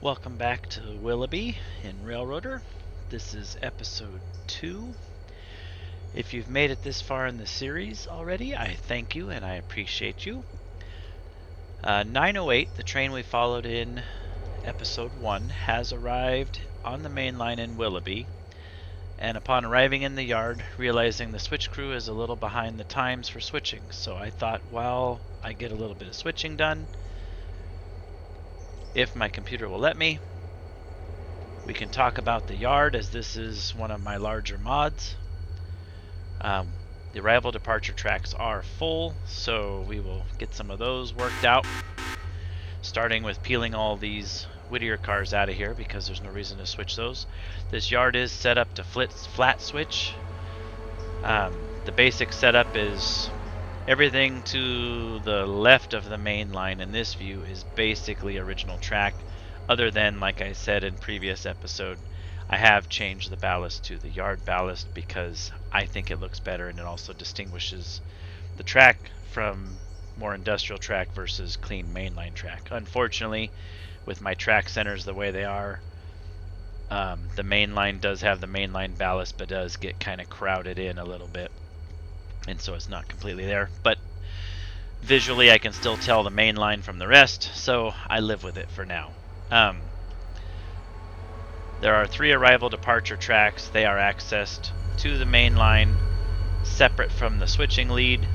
Welcome back to Willoughby in Railroader. This is episode 2. If you've made it this far in the series already, I thank you and I appreciate you. 908, the train we followed in episode 1, has arrived on the main line in Willoughby, and upon arriving in the yard, realizing the switch crew is a little behind the times for switching, so I thought, while I get a little bit of switching done, if my computer will let me, we can talk about the yard, as this is one of my larger mods. The arrival departure tracks are full, so we will get some of those worked out, starting with peeling all these Whittier cars out of here because there's no reason to switch those. This yard is set up to flat switch. The basic setup is everything to the left of the main line in this view is basically original track, other than, like I said in previous episode, I have changed the ballast to the yard ballast because I think it looks better and it also distinguishes the track from more industrial track versus clean mainline track. Unfortunately, with my track centers the way they are, the main line does have the mainline ballast but does get kind of crowded in a little bit, and so it's not completely there, but visually I can still tell the main line from the rest, so I live with it for now. There are 3 arrival departure tracks. They are accessed to the main line separate from the switching lead,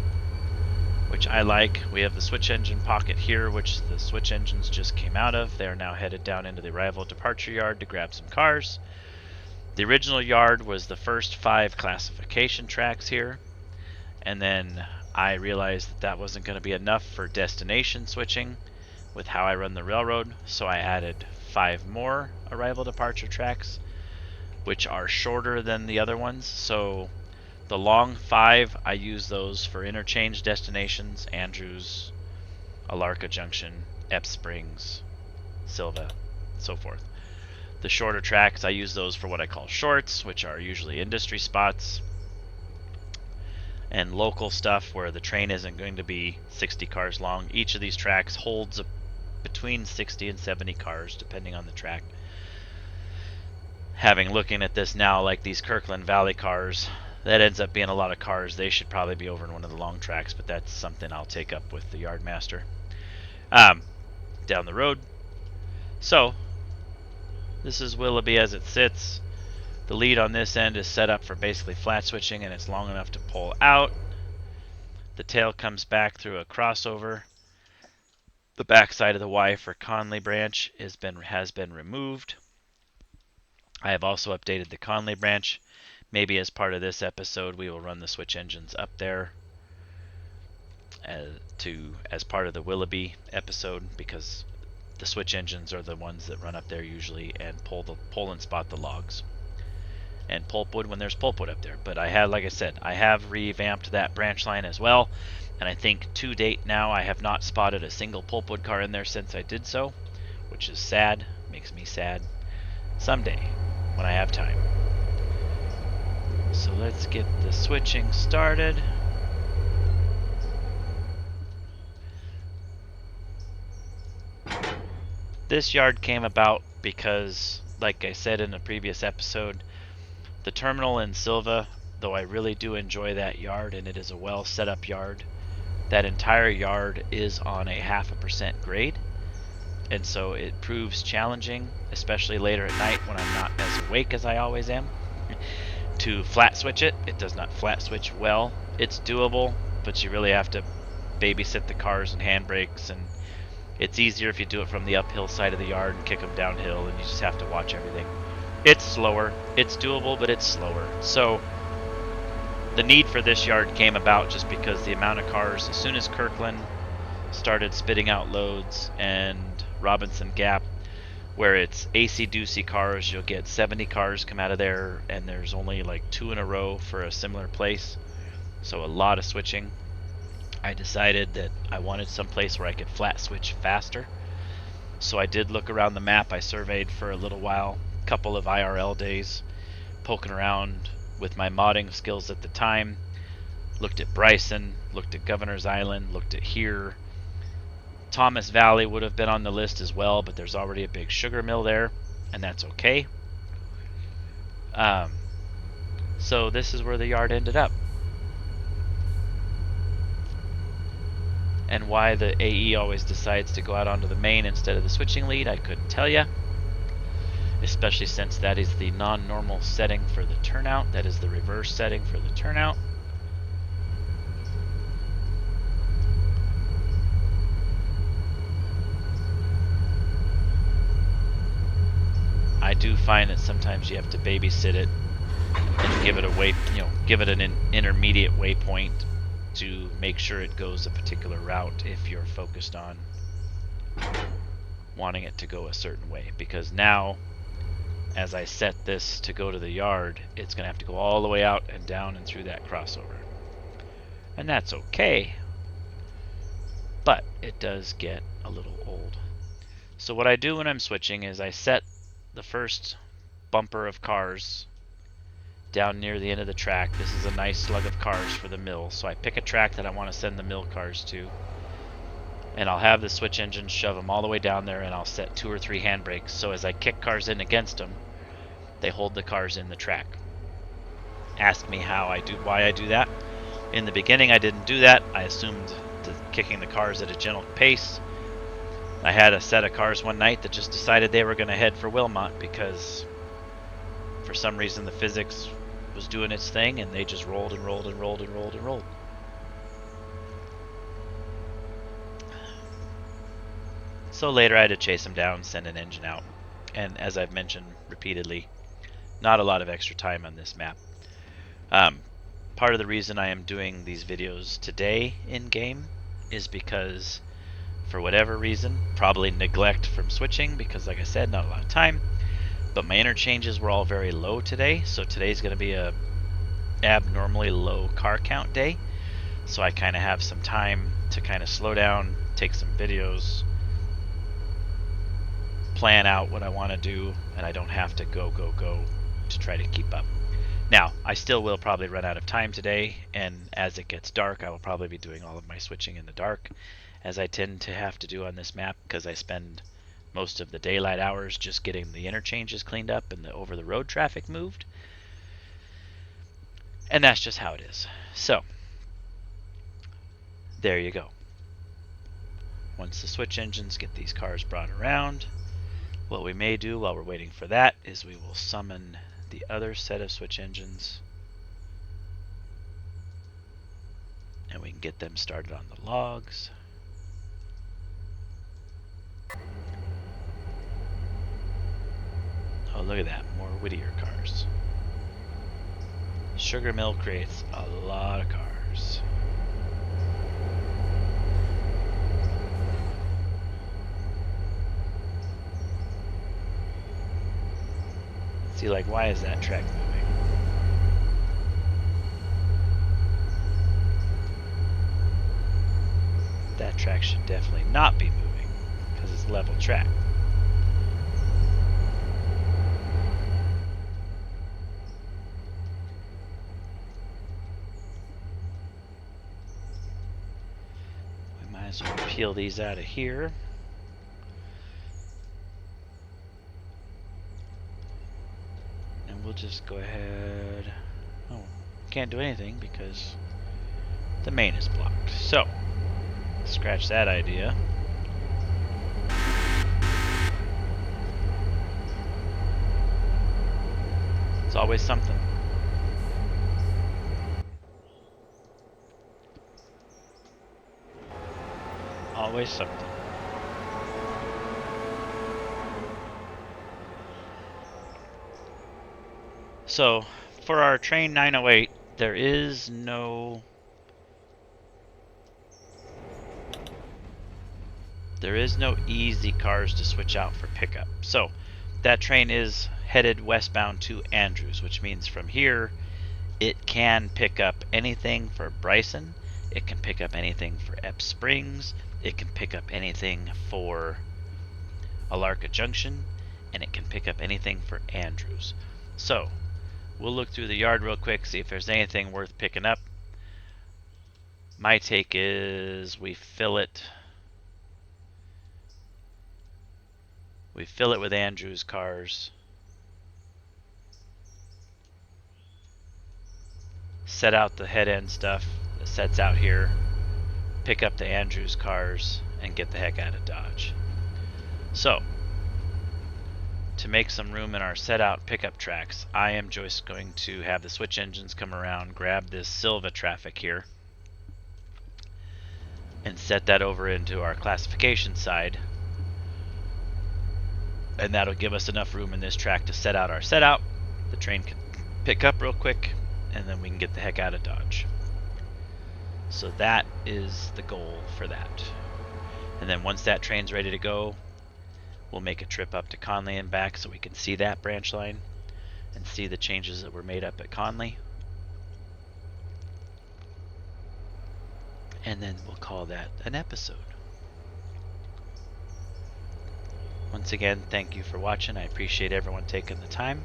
which I like. We have the switch engine pocket here, which the switch engines just came out of. They are now headed down into the arrival departure yard to grab some cars. The original yard was the first 5 classification tracks here, and then I realized that that wasn't going to be enough for destination switching with how I run the railroad, so I added 5 more arrival departure tracks, which are shorter than the other ones. So the long 5, I use those for interchange destinations: Andrews, Alarka Junction, Epps Springs, Silva, so forth. The shorter tracks, I use those for what I call shorts, which are usually industry spots and local stuff where the train isn't going to be 60 cars long. Each of these tracks holds between 60 and 70 cars depending on the track. Looking at this now, like these Kirkland Valley cars, that ends up being a lot of cars. They should probably be over in one of the long tracks, but that's something I'll take up with the yard master down the road. So this is Willoughby as it sits. The lead on this end is set up for basically flat switching, and it's long enough to pull out. The tail comes back through a crossover. The back side of the Y for Conley branch has been removed. I have also updated the Conley branch. Maybe as part of this episode we will run the switch engines up there as part of the Willoughby episode, because the switch engines are the ones that run up there usually and pull and spot the logs and pulpwood when there's pulpwood up there. But like I said, I have revamped that branch line as well, and I think to date now I have not spotted a single pulpwood car in there since I did so, which is sad. Makes me sad. Someday when I have time. So let's get the switching started. This yard came about because, like I said in a previous episode, the terminal in Silva, though I really do enjoy that yard and it is a well set up yard, that entire yard is on a 0.5% grade, and so it proves challenging, especially later at night when I'm not as awake as I always am, to flat switch it. It does not flat switch well. It's doable, but you really have to babysit the cars and handbrakes, and it's easier if you do it from the uphill side of the yard and kick them downhill, and you just have to watch everything. It's slower. It's doable, but it's slower. So the need for this yard came about just because the amount of cars, as soon as Kirkland started spitting out loads and Robinson Gap, where it's AC-doocy cars, you'll get 70 cars come out of there, and there's only like 2 in a row for a similar place, so a lot of switching. I decided that I wanted some place where I could flat switch faster, so I did look around the map. I surveyed for a little while, a couple of IRL days, poking around with my modding skills at the time. Looked at Bryson, looked at Governor's Island, looked at here, Thomas Valley would have been on the list as well, but there's already a big sugar mill there, and that's okay. So this is where the yard ended up. And why the AE always decides to go out onto the main instead of the switching lead, I couldn't tell you. Especially since that is the non-normal setting for the turnout. That is the reverse setting for the turnout. I do find that sometimes you have to babysit it and give it a give it an intermediate waypoint to make sure it goes a particular route if you're focused on wanting it to go a certain way. Because now, as I set this to go to the yard, it's going to have to go all the way out and down and through that crossover. And that's okay, but it does get a little old. So what I do when I'm switching is I set the first bumper of cars down near the end of the track. This is a nice slug of cars for the mill, so I pick a track that I want to send the mill cars to, and I'll have the switch engine shove them all the way down there, and I'll set 2 or 3 handbrakes, so as I kick cars in against them, they hold the cars in the track. Ask me why I do that. In the beginning I didn't do that. I assumed kicking the cars at a gentle pace. I had a set of cars one night that just decided they were going to head for Wilmot because for some reason the physics was doing its thing, and they just rolled and rolled and rolled and rolled and rolled. So later I had to chase them down, send an engine out, and as I've mentioned repeatedly, not a lot of extra time on this map. Part of the reason I am doing these videos today in game is because for whatever reason, probably neglect from switching, because like I said, not a lot of time, but my interchanges were all very low today, so today's going to be a abnormally low car count day, so I kind of have some time to kind of slow down, take some videos, plan out what I want to do, and I don't have to go to try to keep up. Now, I still will probably run out of time today, and as it gets dark, I will probably be doing all of my switching in the dark, as I tend to have to do on this map, because I spend most of the daylight hours just getting the interchanges cleaned up and the over-the-road traffic moved. And that's just how it is. So, there you go. Once the switch engines get these cars brought around, what we may do while we're waiting for that is we will summon the other set of switch engines, and we can get them started on the logs. Oh, look at that, more Whittier cars. Sugar mill creates a lot of cars. See, like, why is that track moving? That track should definitely not be moving, because it's level track. We might as well peel these out of here. We'll just go ahead. Oh, can't do anything because the main is blocked. So, scratch that idea. It's always something. Always something. So, for our train 908, there is no easy cars to switch out for pickup. So, that train is headed westbound to Andrews, which means from here it can pick up anything for Bryson, it can pick up anything for Epps Springs, it can pick up anything for Alarka Junction, and it can pick up anything for Andrews. So, we'll look through the yard real quick, see if there's anything worth picking up. My take is we fill it We fill it with Andrew's cars. Set out the head end stuff that sets out here. Pick up the Andrews cars and get the heck out of Dodge. So, to make some room in our set out pickup tracks, I am just going to have the switch engines come around, grab this Silva traffic here, and set that over into our classification side. And that'll give us enough room in this track to set out our set out. The train can pick up real quick, and then we can get the heck out of Dodge. So that is the goal for that. And then once that train's ready to go, we'll make a trip up to Conley and back so we can see that branch line and see the changes that were made up at Conley. And then we'll call that an episode. Once again, thank you for watching. I appreciate everyone taking the time.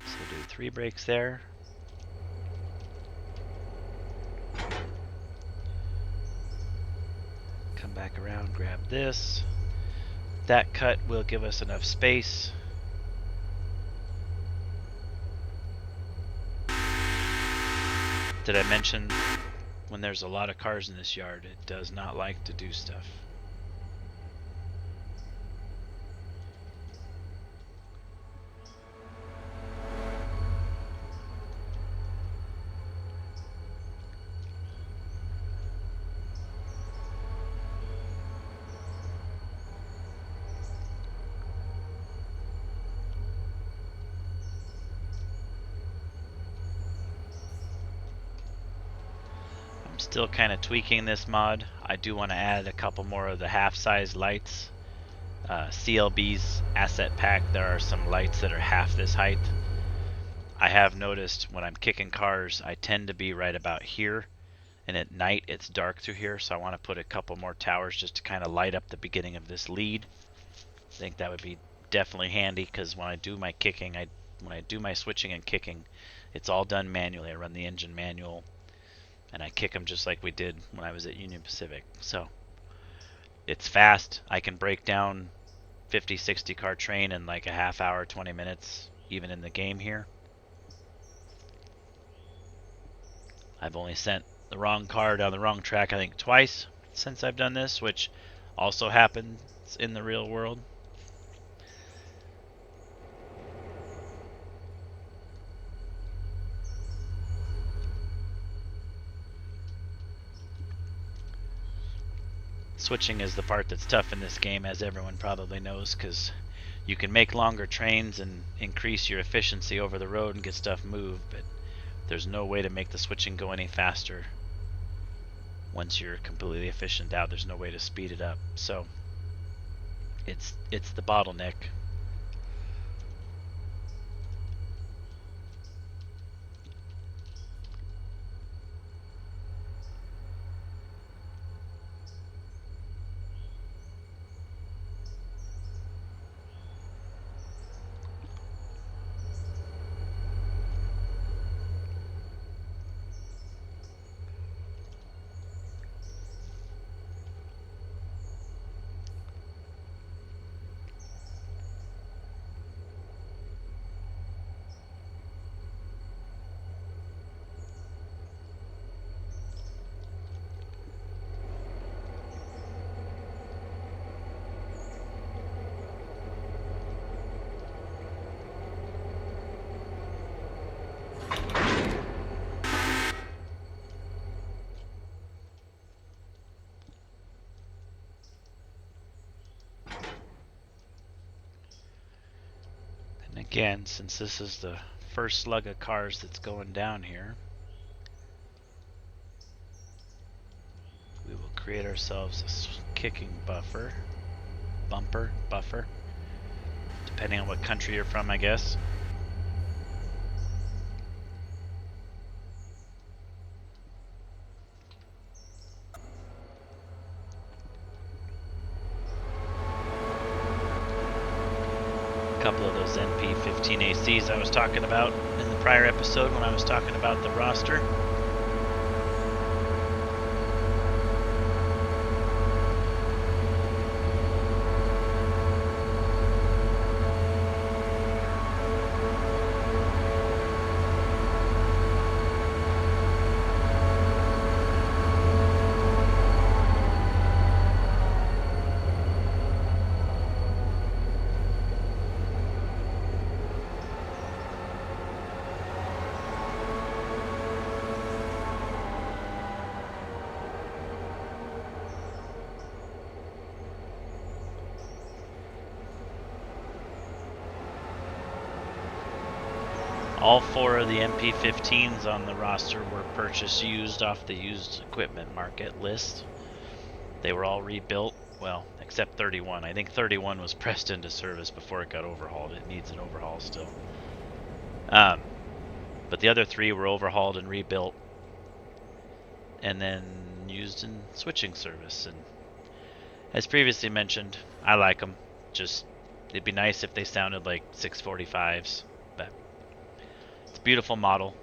So do 3 brakes there. Come back around, grab this. That cut will give us enough space. Did I mention when there's a lot of cars in this yard, it does not like to do stuff. Still kind of tweaking this mod. I do want to add a couple more of the half-size lights. CLB's asset pack, there are some lights that are half this height. I have noticed when I'm kicking cars, I tend to be right about here, and at night it's dark through here, so I want to put a couple more towers just to kind of light up the beginning of this lead. I think that would be definitely handy, because when I do my kicking, when I do my switching and kicking, it's all done manually. I run the engine manual, and I kick them just like we did when I was at Union Pacific. So it's fast. I can break down 50, 60 car train in like a half hour, 20 minutes, even in the game here. I've only sent the wrong car down the wrong track, I think, twice since I've done this, which also happens in the real world. Switching is the part that's tough in this game, as everyone probably knows, because you can make longer trains and increase your efficiency over the road and get stuff moved, but there's no way to make the switching go any faster. Once you're completely efficient out, there's no way to speed it up. So it's the bottleneck. Again, since this is the first slug of cars that's going down here, we will create ourselves a kicking buffer, buffer, depending on what country you're from, I guess. couple of those NP15ACs I was talking about in the prior episode when I was talking about the roster. All 4 of the MP15s on the roster were purchased used off the used equipment market list. They were all rebuilt, well, except 31. I think 31 was pressed into service before it got overhauled. It needs an overhaul still. But the other 3 were overhauled and rebuilt, and then used in switching service. And as previously mentioned, I like them. Just, it'd be nice if they sounded like 645s. But it's a beautiful model.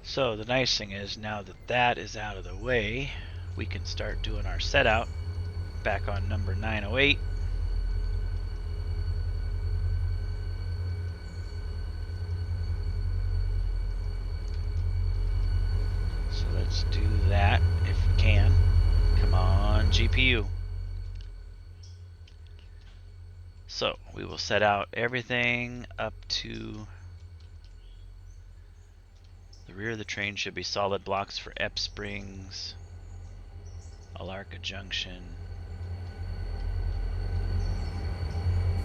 So the nice thing is, now that that is out of the way, we can start doing our set out back on number 908. So let's do that if we can. Come on, GPU. So we will set out everything up to the rear of the train. Should be solid blocks for Ep Springs, Alarka Junction,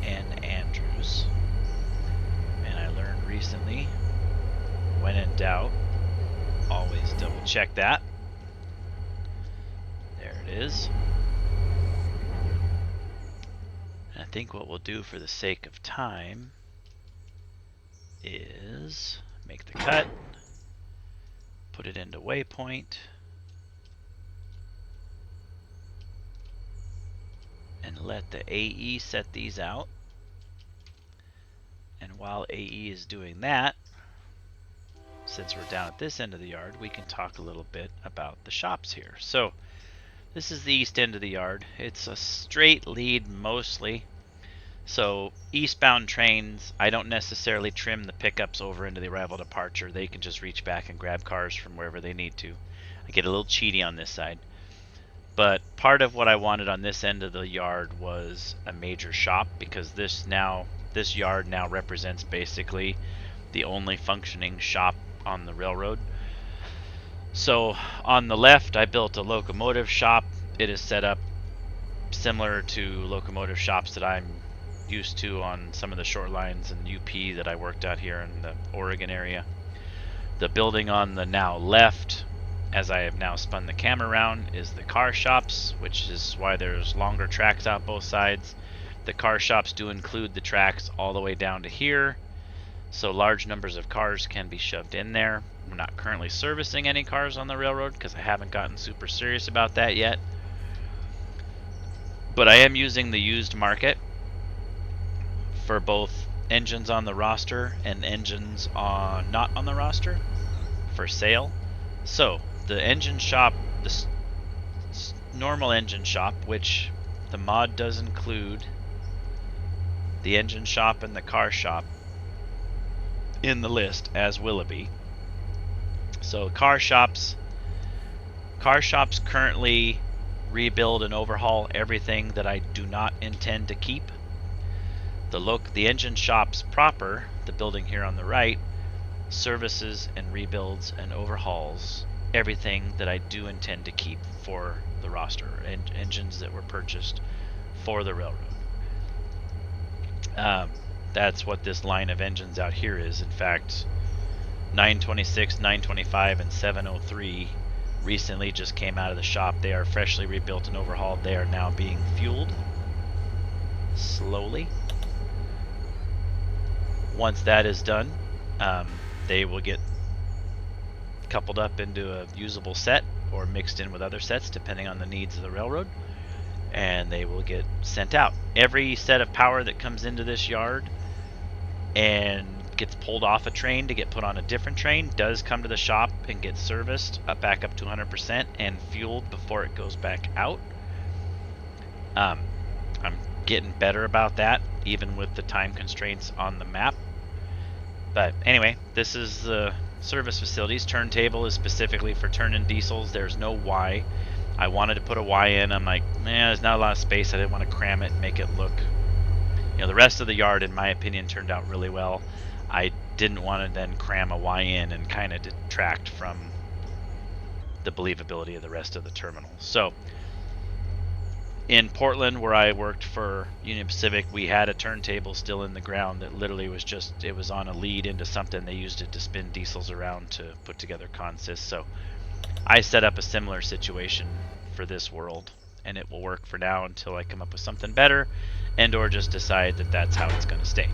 and Andrews. And I learned recently, when in doubt, always double check that. There it is. And I think what we'll do for the sake of time is make the cut, put it into waypoint, and let the AE set these out. And while AE is doing that, since we're down at this end of the yard, we can talk a little bit about the shops here. So this is the east end of the yard. It's a straight lead mostly. So eastbound trains, I don't necessarily trim the pickups over into the arrival departure. They can just reach back and grab cars from wherever they need to. I get a little cheaty on this side. But part of what I wanted on this end of the yard was a major shop, because this yard now represents basically the only functioning shop on the railroad. So on the left, I built a locomotive shop. It is set up similar to locomotive shops that I'm used to on some of the short lines and UP that I worked out here in the Oregon area. The building on the now left, as I have now spun the camera around, is the car shops, which is why there's longer tracks out both sides. The car shops do include the tracks all the way down to here, so large numbers of cars can be shoved in there. I'm not currently servicing any cars on the railroad because I haven't gotten super serious about that yet. But I am using the used market for both engines on the roster and engines not on the roster for sale. So the engine shop, the normal engine shop, which the mod does include the engine shop and the car shop in the list as Willoughby. So car shops currently rebuild and overhaul everything that I do not intend to keep. The engine shops proper, the building here on the right, services and rebuilds and overhauls everything that I do intend to keep for the roster, and engines that were purchased for the railroad. That's what this line of engines out here is. In fact, 926, 925, and 703 recently just came out of the shop. They are freshly rebuilt and overhauled. They are now being fueled slowly. Once that is done, they will get coupled up into a usable set or mixed in with other sets depending on the needs of the railroad, and they will get sent out. Every set of power that comes into this yard and gets pulled off a train to get put on a different train does come to the shop and get serviced back up to 100% and fueled before it goes back out. I'm getting better about that, even with the time constraints on the map. But anyway, this is the service facilities. Turntable is specifically for turn-in diesels. There's no Y. I wanted to put a Y in. I'm like, there's not a lot of space. I didn't want to cram it and make it look... the rest of the yard, in my opinion, turned out really well. I didn't want to then cram a Y in and kind of detract from the believability of the rest of the terminal. So, in Portland, where I worked for Union Pacific, we had a turntable still in the ground that literally was just, it was on a lead into something. They used it to spin diesels around to put together consists. So I set up a similar situation for this world, and it will work for now until I come up with something better and or just decide that that's how it's going to stay.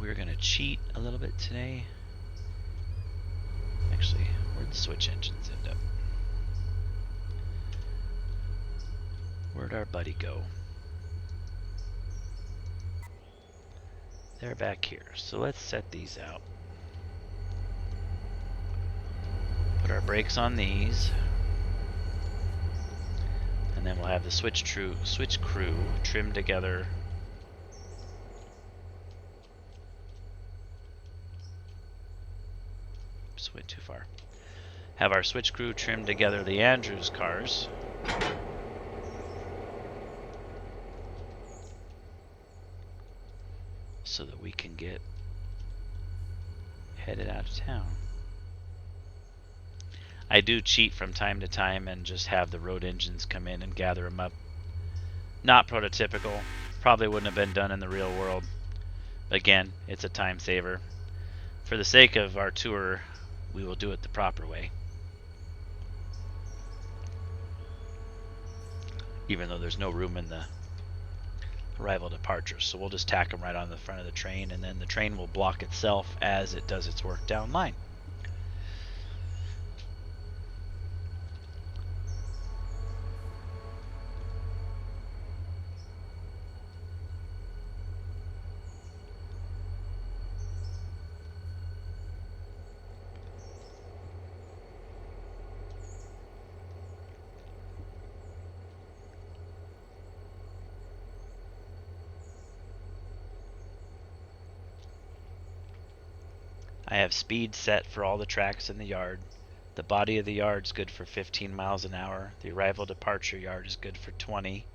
We're going to cheat a little bit today. Actually, where'd the switch engines end up? Where'd our buddy go? They're back here. So let's set these out. Put our brakes on these. And then we'll have the switch crew trimmed together. Oops, went too far. Have our switch crew trim together the Andrews cars. So that we can get headed out of town. I do cheat from time to time and just have the road engines come in and gather them up. Not prototypical. Probably wouldn't have been done in the real world. Again, it's a time saver. For the sake of our tour, we will do it the proper way. Even though there's no room in the arrival departure. So we'll just tack them right on the front of the train, and then the train will block itself as it does its work down line. I have speed set for all the tracks in the yard. The body of the yard is good for 15 miles an hour. The arrival departure yard is good for 20.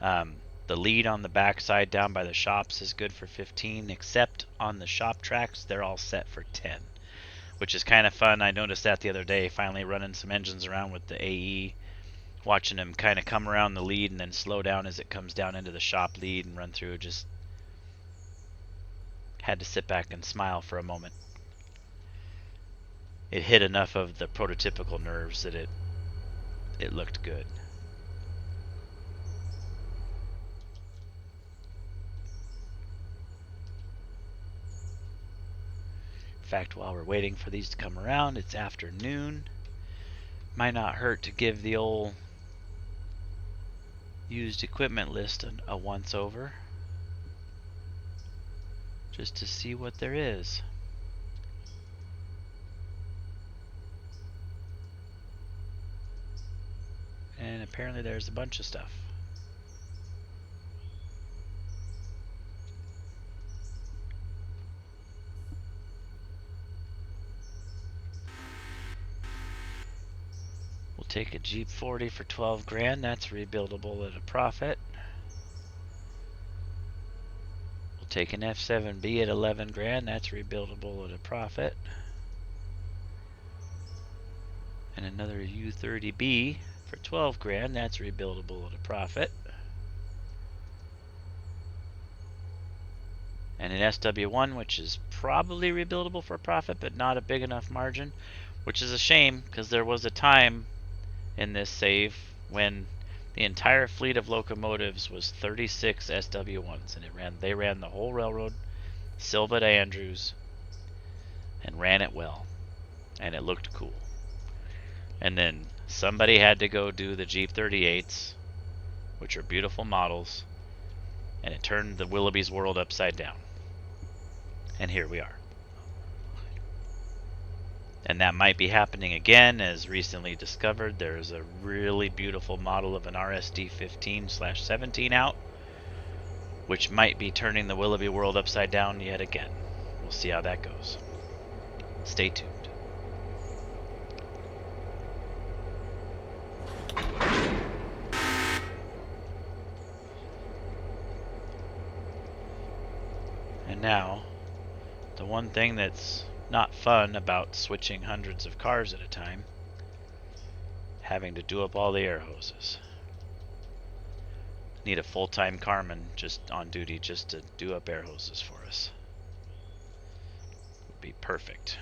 The lead on the backside down by the shops is good for 15, except on the shop tracks, they're all set for 10, which is kind of fun. I noticed that the other day, finally running some engines around with the AE, watching them kind of come around the lead and then slow down as it comes down into the shop lead and run through. Just had to sit back and smile for a moment. It hit enough of the prototypical nerves that it looked good. In fact, while we're waiting for these to come around, it's afternoon. Might not hurt to give the old used equipment list a once over, just to see what there is. And apparently there's a bunch of stuff. We'll take a Jeep 40 for 12 grand. That's rebuildable at a profit. We'll take an F7B at 11 grand. That's rebuildable at a profit. And another U30B for 12 grand. That's rebuildable at a profit. And an SW1, which is probably rebuildable for a profit, but not a big enough margin, which is a shame because there was a time in this save when the entire fleet of locomotives was 36 SW1s, and they ran the whole railroad, Silva to Andrews, and ran it well, and it looked cool. And then somebody had to go do the Jeep 38s, which are beautiful models, and it turned the Willoughby's world upside down. And here we are. And that might be happening again, as recently discovered. There's a really beautiful model of an RSD 15/17 out, which might be turning the Willoughby world upside down yet again. We'll see how that goes. Stay tuned. And now, the one thing that's not fun about switching hundreds of cars at a time, having to do up all the air hoses. Need a full-time carman just on duty just to do up air hoses for us. Would be perfect.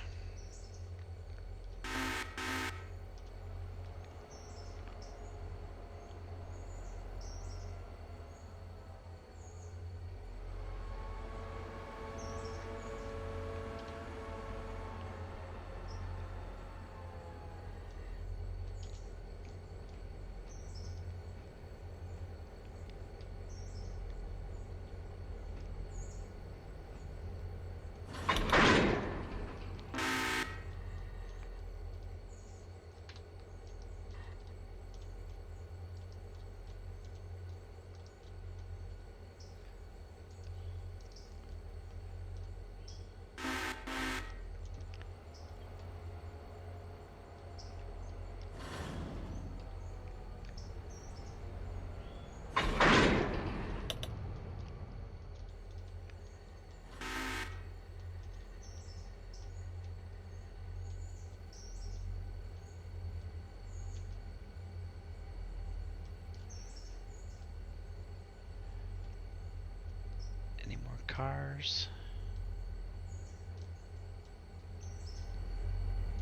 Any more cars?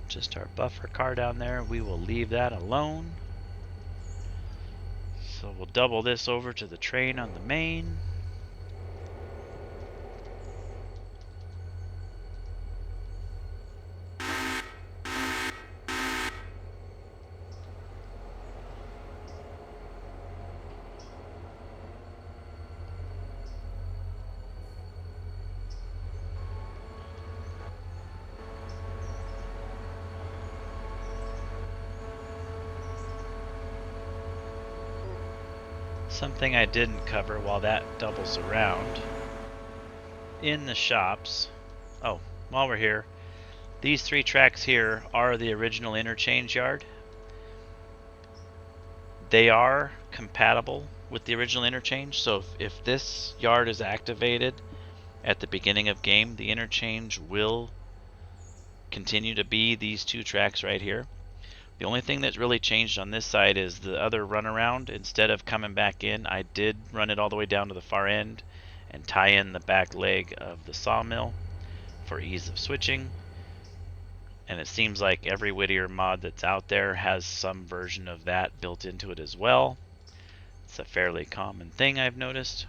Just our buffer car down there. We will leave that alone. So we'll double this over to the train on the main. Something I didn't cover while that doubles around. In the shops, oh, while we're here, these 3 tracks here are the original interchange yard. They are compatible with the original interchange, so if this yard is activated at the beginning of game, the interchange will continue to be these 2 tracks right here. The only thing that's really changed on this side is the other runaround. Instead of coming back in, I did run it all the way down to the far end and tie in the back leg of the sawmill for ease of switching. And it seems like every Whittier mod that's out there has some version of that built into it as well. It's a fairly common thing I've noticed.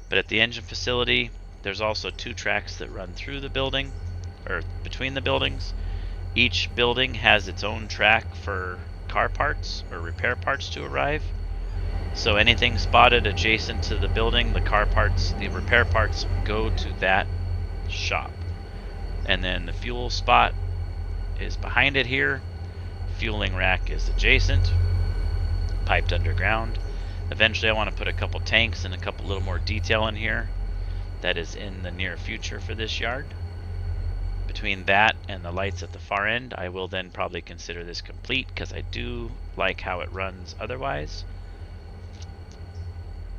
But at the engine facility, there's also 2 tracks that run through the building, or between the buildings. Each building has its own track for car parts or repair parts to arrive. So anything spotted adjacent to the building, the repair parts go to that shop. And then the fuel spot is behind it here. Fueling rack is adjacent, piped underground. Eventually I want to put a couple tanks and a couple little more detail in here. That is in the near future for this yard. Between that and the lights at the far end, I will then probably consider this complete because I do like how it runs otherwise.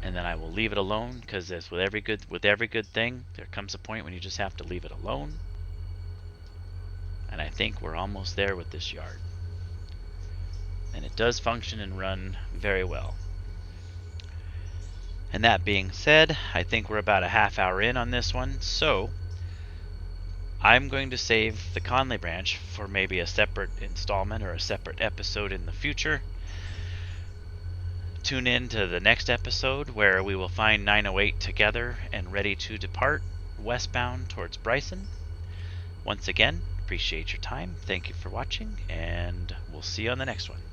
And then I will leave it alone because as with every good thing, there comes a point when you just have to leave it alone. And I think we're almost there with this yard. and it does function and run very well. And that being said, I think we're about a half hour in on this one, so I'm going to save the Conley branch for maybe a separate installment or a separate episode in the future. Tune in to the next episode where we will find 908 together and ready to depart westbound towards Bryson. Once again, appreciate your time. Thank you for watching, and we'll see you on the next one.